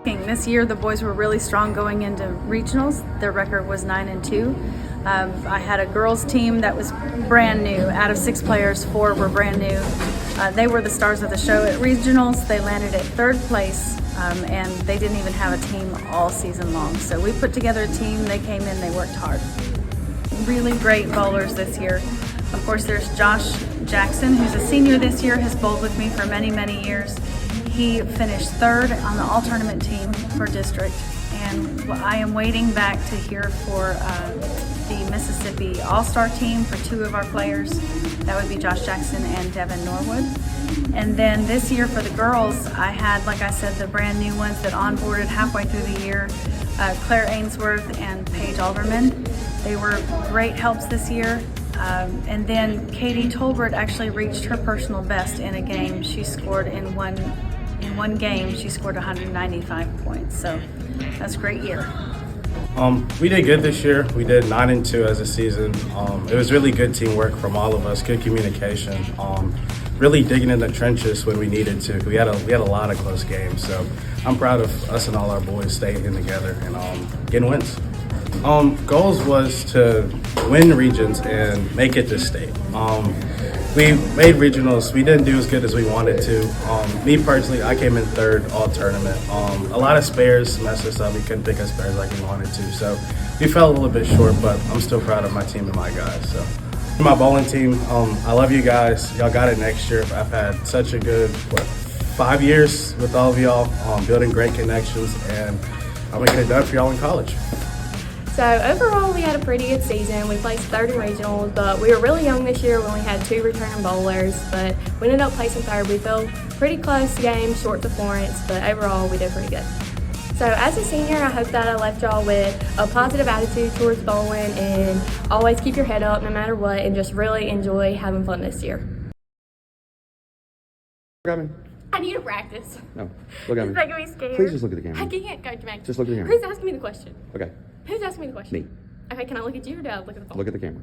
This year, the boys were really strong going into regionals. Their record was 9-2. I had a girls team that was brand new. Out of 6 players, 4 were brand new. They were the stars of the show at regionals. They landed at 3rd place, and they didn't even have a team all season long. So we put together a team. They came in, they worked hard. Really great bowlers this year. Of course, there's Josh Jackson, who's a senior this year, has bowled with me for many, many years. He finished 3rd on the all-tournament team for district, and I am waiting back to hear for the Mississippi All-Star team for 2 of our players. That would be Josh Jackson and Devin Norwood. And then this year for the girls, I had, like I said, the brand new ones that onboarded halfway through the year, Claire Ainsworth and Paige Alderman. They were great helps this year. And then Katie Tolbert actually reached her personal best in a game. She scored in one game, she scored 195 points. So that's a great year. We did good this year. We did 9-2 as a season. It was really good teamwork from all of us, good communication, really digging in the trenches when we needed to. We had a lot of close games, so I'm proud of us and all our boys staying in together and getting wins. Goals was to win regions and make it to state. We made regionals. We didn't do as good as we wanted to. Me personally, I came in 3rd all tournament. A lot of spares messed us up. We couldn't pick up spares like we wanted to. So we fell a little bit short, but I'm still proud of my team and my guys. So my bowling team, I love you guys. Y'all got it next year. I've had such a good, 5 years with all of y'all, building great connections, and I'm gonna get it done for y'all in college. So overall, we had a pretty good season. We placed 3rd in regionals, but we were really young this year. We only had 2 returning bowlers, but we ended up placing 3rd. We felt pretty close game, short to Florence, but overall, we did pretty good. So as a senior, I hope that I left y'all with a positive attitude towards bowling and always keep your head up no matter what and just really enjoy having fun this year. Look at me. I need to practice. No, look at me. It's making me scared. Please just look at the camera. I can't, Coach Max. Just look at the camera. Who's asking me the question? Okay. Who's asking me the question? Me. Okay, can I look at you or do I look at the phone? Look at the camera.